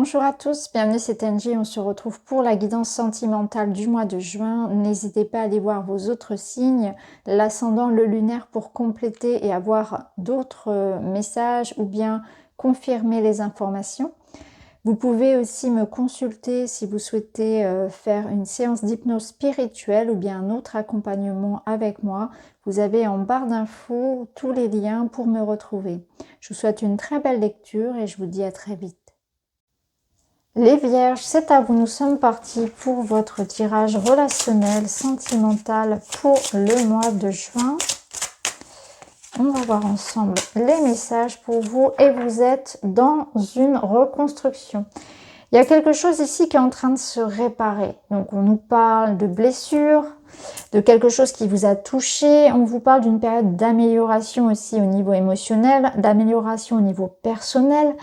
Bonjour à tous, bienvenue, c'est Angie. On se retrouve pour la guidance sentimentale du mois de juin. N'hésitez pas à aller voir vos autres signes, l'ascendant, le lunaire, pour compléter et avoir d'autres messages ou bien confirmer les informations. Vous pouvez aussi me consulter si vous souhaitez faire une séance d'hypnose spirituelle ou bien un autre accompagnement avec moi. Vous avez en barre d'infos tous les liens pour me retrouver. Je vous souhaite une très belle lecture et je vous dis à très vite. Les Vierges, c'est à vous, nous sommes partis pour votre tirage relationnel, sentimental pour le mois de juin. On va voir ensemble les messages pour vous et vous êtes dans une reconstruction. Il y a quelque chose ici qui est en train de se réparer. Donc on nous parle de blessures, de quelque chose qui vous a touché. On vous parle d'une période d'amélioration aussi au niveau émotionnel, d'amélioration au niveau personnel.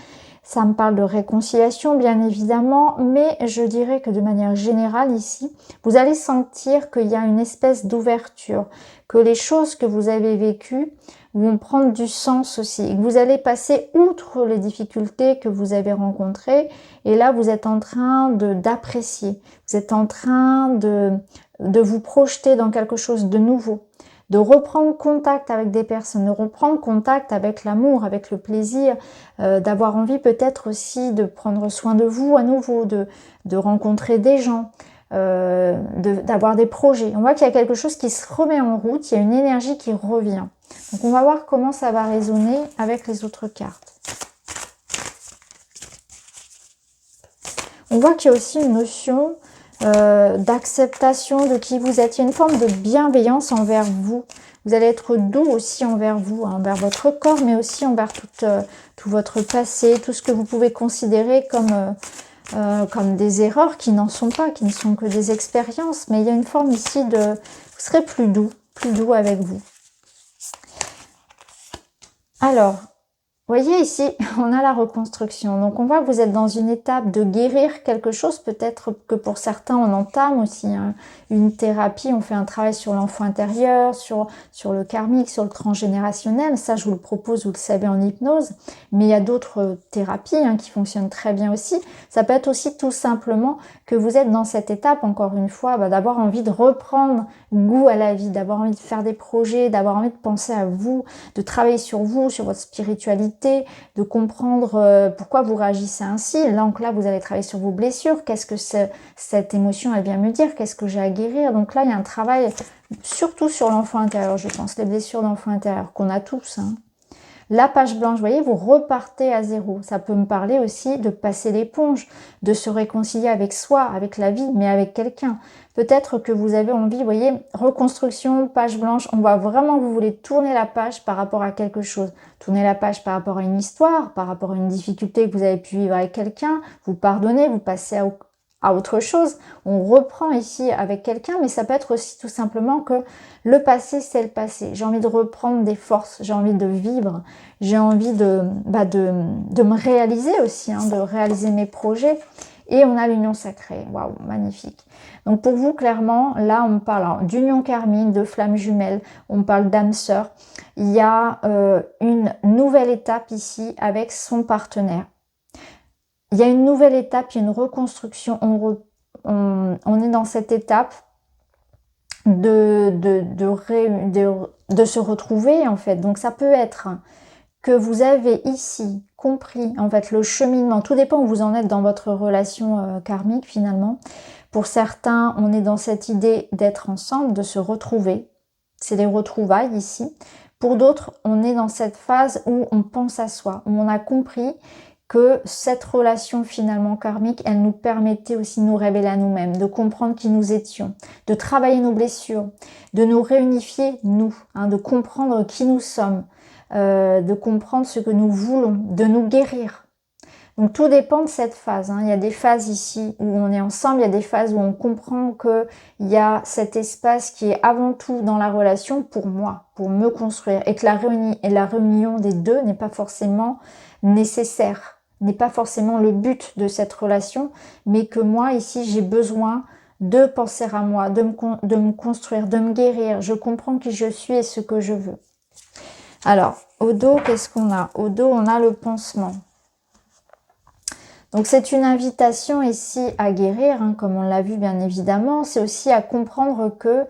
Ça me parle de réconciliation, bien évidemment, mais je dirais que de manière générale ici, vous allez sentir qu'il y a une espèce d'ouverture, que les choses que vous avez vécues vont prendre du sens aussi, que vous allez passer outre les difficultés que vous avez rencontrées, et là vous êtes en train d'apprécier, vous êtes en train de vous projeter dans quelque chose de nouveau, de reprendre contact avec des personnes, de reprendre contact avec l'amour, avec le plaisir, d'avoir envie peut-être aussi de prendre soin de vous à nouveau, de rencontrer des gens, d'avoir des projets. On voit qu'il y a quelque chose qui se remet en route, il y a une énergie qui revient. Donc on va voir comment ça va résonner avec les autres cartes. On voit qu'il y a aussi une notion d'acceptation de qui vous êtes. Il y a une forme de bienveillance envers vous. Vous allez être doux aussi envers vous, hein, envers votre corps, mais aussi envers tout votre passé, tout ce que vous pouvez considérer comme des erreurs qui n'en sont pas, qui ne sont que des expériences. Mais il y a une forme ici de... Vous serez plus doux avec vous. Alors, vous voyez ici, on a la reconstruction. Donc, on voit que vous êtes dans une étape de guérir quelque chose. Peut-être que pour certains, on entame aussi une thérapie. On fait un travail sur l'enfant intérieur, sur le karmique, sur le transgénérationnel. Ça, je vous le propose, vous le savez, en hypnose. Mais il y a d'autres thérapies qui fonctionnent très bien aussi. Ça peut être aussi tout simplement que vous êtes dans cette étape, encore une fois, d'avoir envie de reprendre goût à la vie, d'avoir envie de faire des projets, d'avoir envie de penser à vous, de travailler sur vous, sur votre spiritualité, de comprendre pourquoi vous réagissez ainsi. Donc là, vous allez travailler sur vos blessures. Qu'est-ce que cette émotion, elle vient me dire? Qu'est-ce que j'ai à guérir? Donc là, il y a un travail surtout sur l'enfant intérieur, je pense. Les blessures d'enfant intérieur qu'on a tous. La page blanche, vous voyez, vous repartez à zéro. Ça peut me parler aussi de passer l'éponge, de se réconcilier avec soi, avec la vie, mais avec quelqu'un. Peut-être que vous avez envie, vous voyez, reconstruction, page blanche, on voit vraiment que vous voulez tourner la page par rapport à quelque chose. Tourner la page par rapport à une histoire, par rapport à une difficulté que vous avez pu vivre avec quelqu'un, vous pardonnez, vous passez à autre chose. On reprend ici avec quelqu'un, mais ça peut être aussi tout simplement que le passé, c'est le passé. J'ai envie de reprendre des forces, j'ai envie de vivre, j'ai envie de me réaliser aussi, de réaliser mes projets. Et on a l'union sacrée. Waouh, magnifique. Donc pour vous, clairement, là, on parle d'union karmique, de flammes jumelles, on parle d'âme sœur. Il y a une nouvelle étape ici avec son partenaire. Il y a une nouvelle étape, il y a une reconstruction. On est dans cette étape de se retrouver, en fait. Donc ça peut être que vous avez ici compris, en fait, le cheminement. Tout dépend où vous en êtes dans votre relation karmique, finalement. Pour certains, on est dans cette idée d'être ensemble, de se retrouver. C'est les retrouvailles ici. Pour d'autres, on est dans cette phase où on pense à soi, où on a compris que cette relation finalement karmique, elle nous permettait aussi de nous révéler à nous-mêmes, de comprendre qui nous étions, de travailler nos blessures, de nous réunifier, nous, de comprendre qui nous sommes, de comprendre ce que nous voulons, de nous guérir. Donc tout dépend de cette phase. Il y a des phases ici où on est ensemble, il y a des phases où on comprend qu'il y a cet espace qui est avant tout dans la relation pour moi, pour me construire, et que la réunion des deux n'est pas forcément nécessaire, n'est pas forcément le but de cette relation, mais que moi ici j'ai besoin de penser à moi, de me construire, de me guérir. Je comprends qui je suis et ce que je veux. Alors, au dos, qu'est-ce qu'on a? Au dos, on a le pansement. Donc c'est une invitation ici à guérir, hein, comme on l'a vu bien évidemment. C'est aussi à comprendre que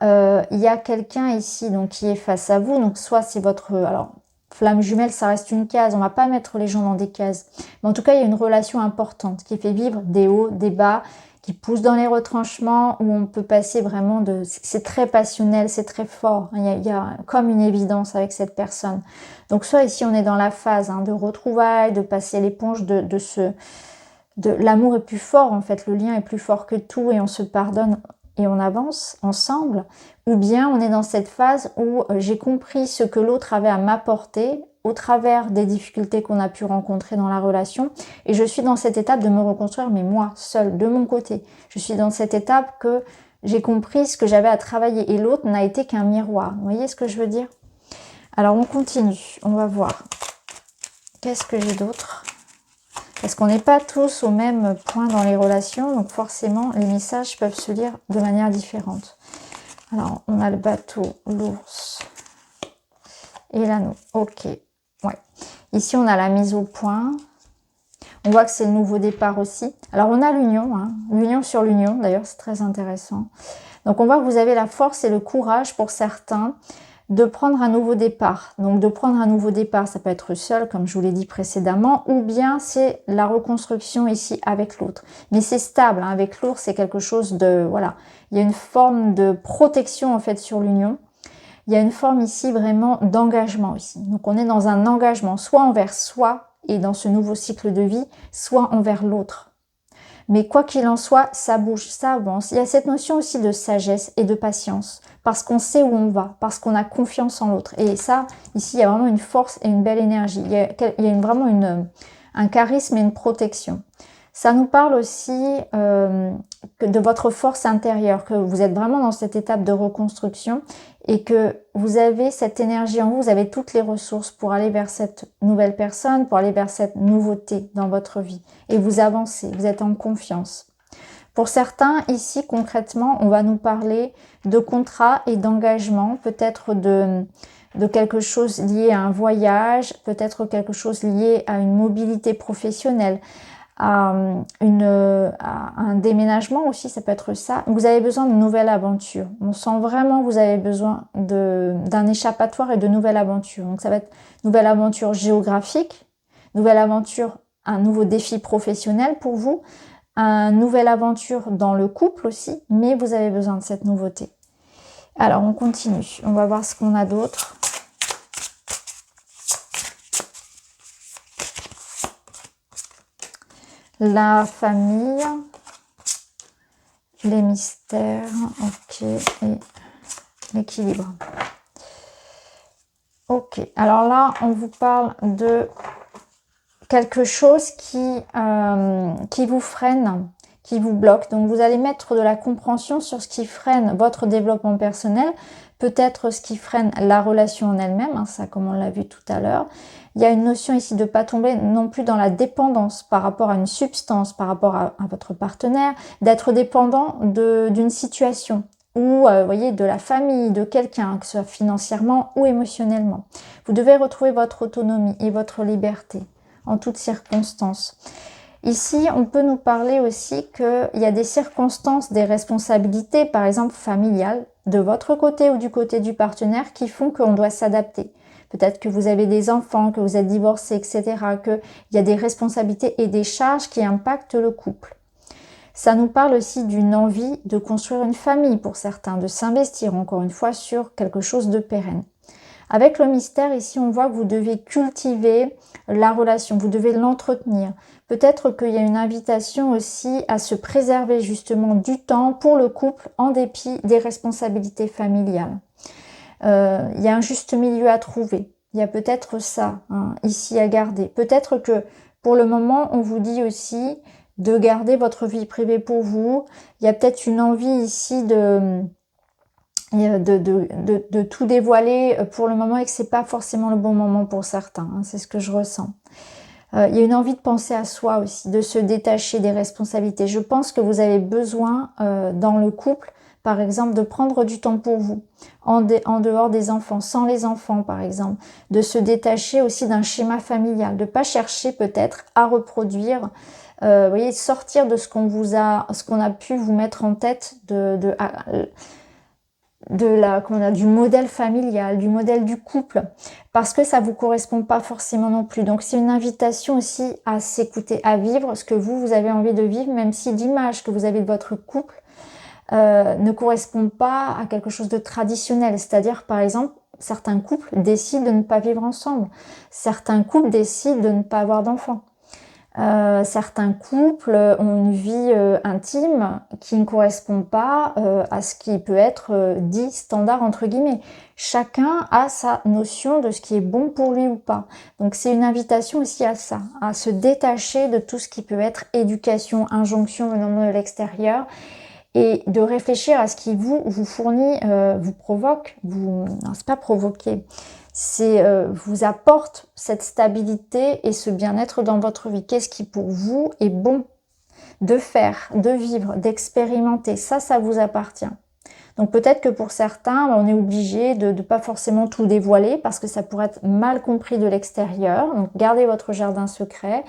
il y a quelqu'un ici donc qui est face à vous. Donc soit c'est votre... Alors, flamme jumelle, ça reste une case. On va pas mettre les gens dans des cases. Mais en tout cas, il y a une relation importante qui fait vivre des hauts, des bas, qui pousse dans les retranchements, où on peut passer vraiment de... C'est très passionnel, c'est très fort. Il y a comme une évidence avec cette personne. Donc soit ici, on est dans la phase de retrouvailles, de passer l'éponge l'amour est plus fort en fait, le lien est plus fort que tout et on se pardonne et on avance ensemble, ou bien on est dans cette phase où j'ai compris ce que l'autre avait à m'apporter au travers des difficultés qu'on a pu rencontrer dans la relation, et je suis dans cette étape de me reconstruire, mais moi, seule, de mon côté. Je suis dans cette étape que j'ai compris ce que j'avais à travailler, et l'autre n'a été qu'un miroir. Vous voyez ce que je veux dire? Alors on continue, on va voir. Qu'est-ce que j'ai d'autre? Parce qu'on n'est pas tous au même point dans les relations, donc forcément les messages peuvent se lire de manière différente. Alors on a le bateau, l'ours et l'anneau. Ok, ouais. Ici on a la mise au point. On voit que c'est le nouveau départ aussi. Alors on a l'union, l'union sur l'union, d'ailleurs c'est très intéressant. Donc on voit que vous avez la force et le courage pour certains de prendre un nouveau départ. Donc de prendre un nouveau départ, ça peut être seul, comme je vous l'ai dit précédemment, ou bien c'est la reconstruction ici avec l'autre. Mais c'est stable, avec l'ours, c'est quelque chose de... Voilà, il y a une forme de protection en fait sur l'union. Il y a une forme ici vraiment d'engagement ici. Donc on est dans un engagement, soit envers soi et dans ce nouveau cycle de vie, soit envers l'autre. Mais quoi qu'il en soit, ça bouge, ça avance. Il y a cette notion aussi de sagesse et de patience, parce qu'on sait où on va, parce qu'on a confiance en l'autre. Et ça, ici, il y a vraiment une force et une belle énergie. Il y a vraiment un charisme et une protection. Ça nous parle aussi de votre force intérieure, que vous êtes vraiment dans cette étape de reconstruction et que vous avez cette énergie en vous, vous avez toutes les ressources pour aller vers cette nouvelle personne, pour aller vers cette nouveauté dans votre vie. Et vous avancez, vous êtes en confiance. Pour certains, ici, concrètement, on va nous parler de contrat et d'engagement, peut-être de quelque chose lié à un voyage, peut-être quelque chose lié à une mobilité professionnelle, à un déménagement aussi, ça peut être ça. Vous avez besoin d'une nouvelle aventure. On sent vraiment que vous avez besoin d'un échappatoire et de nouvelles aventures. Donc ça va être nouvelle aventure géographique, nouvelle aventure, un nouveau défi professionnel pour vous, une nouvelle aventure dans le couple aussi, mais vous avez besoin de cette nouveauté. Alors on continue, on va voir ce qu'on a d'autre. La famille, les mystères, ok, et l'équilibre. Ok, alors là, on vous parle de quelque chose qui vous freine, qui vous bloque. Donc, vous allez mettre de la compréhension sur ce qui freine votre développement personnel, peut-être ce qui freine la relation en elle-même, ça comme on l'a vu tout à l'heure. Il y a une notion ici de ne pas tomber non plus dans la dépendance par rapport à une substance, par rapport à votre partenaire, d'être dépendant d'une situation ou voyez, de la famille, de quelqu'un, que ce soit financièrement ou émotionnellement. Vous devez retrouver votre autonomie et votre liberté en toutes circonstances. Ici, on peut nous parler aussi qu'il y a des circonstances, des responsabilités, par exemple familiales, de votre côté ou du côté du partenaire, qui font qu'on doit s'adapter. Peut-être que vous avez des enfants, que vous êtes divorcé, etc., qu'il y a des responsabilités et des charges qui impactent le couple. Ça nous parle aussi d'une envie de construire une famille pour certains, de s'investir encore une fois sur quelque chose de pérenne. Avec le mystère, ici, on voit que vous devez cultiver la relation, vous devez l'entretenir. Peut-être qu'il y a une invitation aussi à se préserver justement du temps pour le couple en dépit des responsabilités familiales. Il y a un juste milieu à trouver. Il y a peut-être ça ici à garder. Peut-être que pour le moment, on vous dit aussi de garder votre vie privée pour vous. Il y a peut-être une envie ici de tout dévoiler pour le moment et que c'est pas forcément le bon moment pour certains. C'est ce que je ressens. Il y a une envie de penser à soi aussi, de se détacher des responsabilités. Je pense que vous avez besoin dans le couple, par exemple, de prendre du temps pour vous, en dehors des enfants, sans les enfants par exemple, de se détacher aussi d'un schéma familial, de pas chercher peut-être à reproduire Vous voyez, sortir de ce qu'on a pu vous mettre en tête du modèle familial, du modèle du couple, parce que ça vous correspond pas forcément non plus. Donc c'est une invitation aussi à s'écouter, à vivre ce que vous avez envie de vivre, même si l'image que vous avez de votre couple ne correspond pas à quelque chose de traditionnel. C'est-à-dire, par exemple, certains couples décident de ne pas vivre ensemble. Certains couples décident de ne pas avoir d'enfants. Certains couples ont une vie intime qui ne correspond pas à ce qui peut être dit standard entre guillemets. Chacun a sa notion de ce qui est bon pour lui ou pas. Donc c'est une invitation aussi à ça, à se détacher de tout ce qui peut être éducation, injonction venant de l'extérieur, et de réfléchir à ce qui vous fournit, vous provoque, non, c'est pas provoquer, c'est vous apporte cette stabilité et ce bien-être dans votre vie. Qu'est-ce qui pour vous est bon de faire, de vivre, d'expérimenter? Ça vous appartient. Donc peut-être que pour certains, on est obligé de ne pas forcément tout dévoiler parce que ça pourrait être mal compris de l'extérieur. Donc gardez votre jardin secret.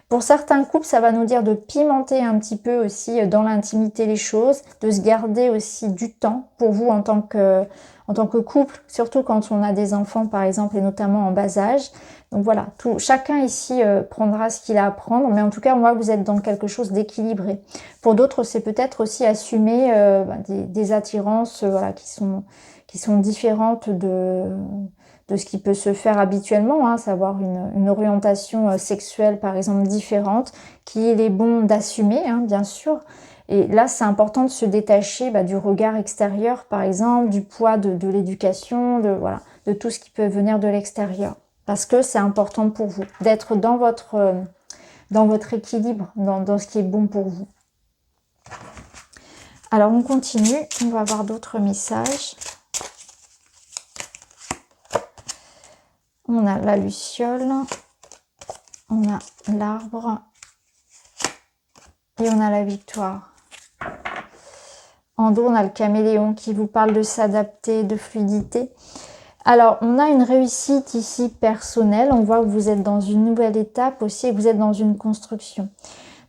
Pour certains couples, ça va nous dire de pimenter un petit peu aussi dans l'intimité les choses, de se garder aussi du temps pour vous en tant que couple, surtout quand on a des enfants par exemple et notamment en bas âge. Donc voilà, chacun ici prendra ce qu'il a à prendre, mais en tout cas, on voit que vous êtes dans quelque chose d'équilibré. Pour d'autres, c'est peut-être aussi assumer des attirances voilà, qui sont différentes de ce qui peut se faire habituellement, hein, savoir une orientation sexuelle par exemple différente, qu'il est bon d'assumer, hein, bien sûr. Et là, c'est important de se détacher du regard extérieur, par exemple, du poids de l'éducation, de tout ce qui peut venir de l'extérieur. Parce que c'est important pour vous d'être dans votre équilibre, dans ce qui est bon pour vous. Alors, on continue. On va avoir d'autres messages. On a la luciole, on a l'arbre et on a la victoire. En dos, on a le caméléon qui vous parle de s'adapter, de fluidité. Alors, on a une réussite ici personnelle. On voit que vous êtes dans une nouvelle étape aussi et que vous êtes dans une construction.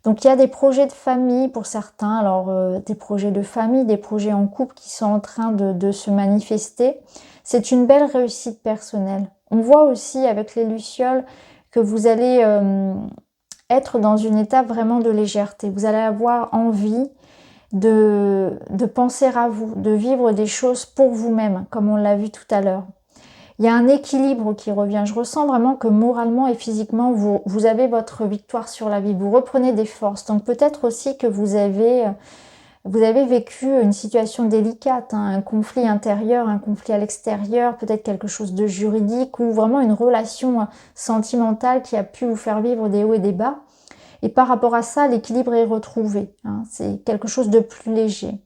Donc, il y a des projets de famille pour certains. Alors, des projets de famille, des projets en couple qui sont en train de se manifester. C'est une belle réussite personnelle. On voit aussi avec les lucioles que vous allez être dans une étape vraiment de légèreté. Vous allez avoir envie de penser à vous, de vivre des choses pour vous-même, comme on l'a vu tout à l'heure. Il y a un équilibre qui revient. Je ressens vraiment que moralement et physiquement, vous avez votre victoire sur la vie. Vous reprenez des forces. Donc peut-être aussi que vous avez vécu une situation délicate, hein, un conflit intérieur, un conflit à l'extérieur, peut-être quelque chose de juridique ou vraiment une relation sentimentale qui a pu vous faire vivre des hauts et des bas. Et par rapport à ça, l'équilibre est retrouvé. Hein, c'est quelque chose de plus léger.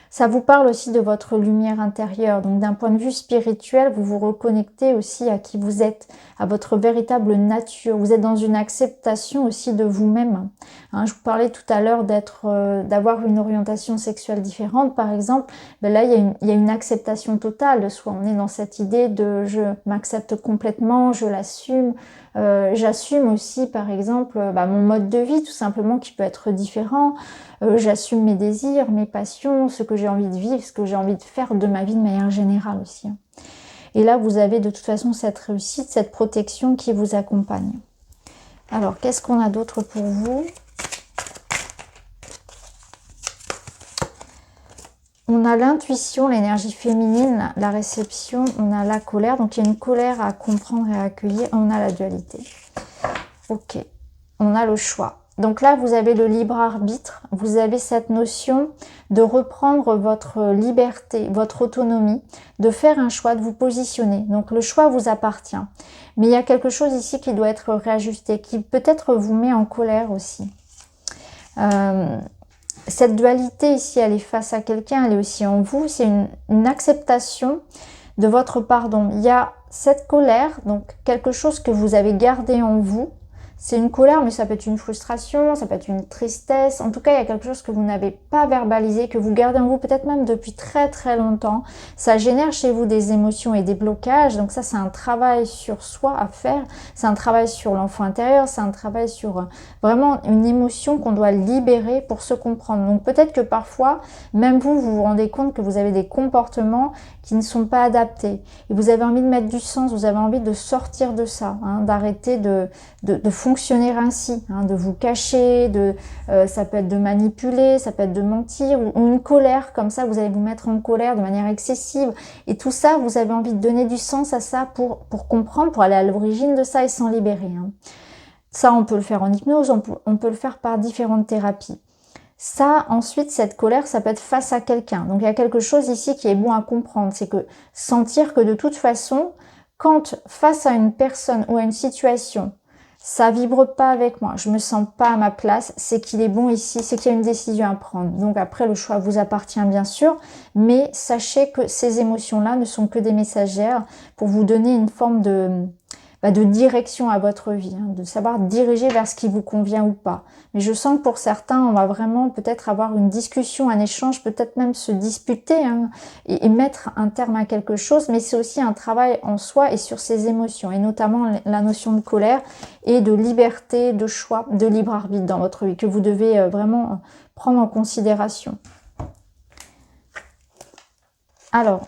Ça vous parle aussi de votre lumière intérieure. Donc d'un point de vue spirituel, vous vous reconnectez aussi à qui vous êtes, à votre véritable nature. Vous êtes dans une acceptation aussi de vous-même. Hein, je vous parlais tout à l'heure d'avoir une orientation sexuelle différente, par exemple. Ben là, il y a une acceptation totale de soi. On est dans cette idée de je m'accepte complètement, je l'assume. J'assume aussi, par exemple, mon mode de vie, tout simplement, qui peut être différent. J'assume mes désirs, mes passions, ce que j'ai envie de vivre, ce que j'ai envie de faire de ma vie de manière générale aussi. Et là, vous avez de toute façon cette réussite, cette protection qui vous accompagne. Alors, qu'est-ce qu'on a d'autre pour vous ? On a l'intuition, l'énergie féminine, la réception, on a la colère. Donc, il y a une colère à comprendre et à accueillir. On a la dualité. Ok, on a le choix. Donc là, vous avez le libre arbitre, vous avez cette notion de reprendre votre liberté, votre autonomie, de faire un choix, de vous positionner. Donc le choix vous appartient. Mais il y a quelque chose ici qui doit être réajusté, qui peut-être vous met en colère aussi. Cette dualité ici, elle est face à quelqu'un, elle est aussi en vous. C'est une acceptation de votre pardon. Il y a cette colère, donc quelque chose que vous avez gardé en vous, C'est une colère, mais ça peut être une frustration, ça peut être une tristesse. En tout cas, il y a quelque chose que vous n'avez pas verbalisé, que vous gardez en vous peut-être même depuis très très longtemps. Ça génère chez vous des émotions et des blocages. Donc ça, c'est un travail sur soi à faire. C'est un travail sur l'enfant intérieur. C'est un travail sur vraiment une émotion qu'on doit libérer pour se comprendre. Donc peut-être que parfois, même vous vous rendez compte que vous avez des comportements qui ne sont pas adaptés. Et vous avez envie de mettre du sens, vous avez envie de sortir de ça, hein, d'arrêter de fonctionner ainsi, hein, de vous cacher, ça peut être de manipuler, ça peut être de mentir, ou une colère, comme ça vous allez vous mettre en colère de manière excessive. Et tout ça, vous avez envie de donner du sens à ça pour comprendre, pour aller à l'origine de ça et s'en libérer. Hein. Ça, on peut le faire en hypnose, on peut le faire par différentes thérapies. Ça, ensuite, cette colère, ça peut être face à quelqu'un. Donc, il y a quelque chose ici qui est bon à comprendre. C'est que sentir que de toute façon, quand face à une personne ou à une situation, ça vibre pas avec moi, je me sens pas à ma place, c'est qu'il est bon ici, c'est qu'il y a une décision à prendre. Donc après, le choix vous appartient bien sûr, mais sachez que ces émotions-là ne sont que des messagères pour vous donner une forme de direction à votre vie, hein, de savoir diriger vers ce qui vous convient ou pas. Mais je sens que pour certains, on va vraiment peut-être avoir une discussion, un échange, peut-être même se disputer, hein, et mettre un terme à quelque chose, mais c'est aussi un travail en soi et sur ses émotions, et notamment la notion de colère et de liberté, de choix, de libre arbitre dans votre vie, que vous devez vraiment prendre en considération. Alors,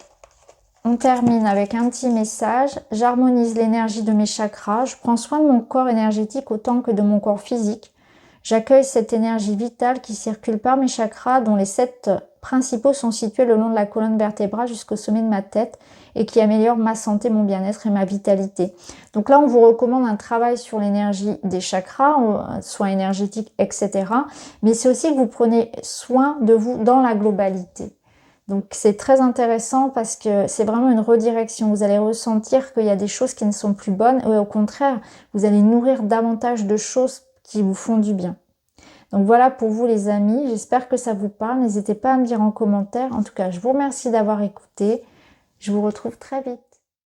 on termine avec un petit message. J'harmonise l'énergie de mes chakras. Je prends soin de mon corps énergétique autant que de mon corps physique. J'accueille cette énergie vitale qui circule par mes chakras, dont les 7 principaux sont situés le long de la colonne vertébrale jusqu'au sommet de ma tête et qui améliorent ma santé, mon bien-être et ma vitalité. Donc là, on vous recommande un travail sur l'énergie des chakras, soins énergétiques, etc. Mais c'est aussi que vous prenez soin de vous dans la globalité. Donc c'est très intéressant parce que c'est vraiment une redirection. Vous allez ressentir qu'il y a des choses qui ne sont plus bonnes et au contraire, vous allez nourrir davantage de choses qui vous font du bien. Donc voilà pour vous les amis, j'espère que ça vous parle. N'hésitez pas à me dire en commentaire. En tout cas, je vous remercie d'avoir écouté. Je vous retrouve très vite.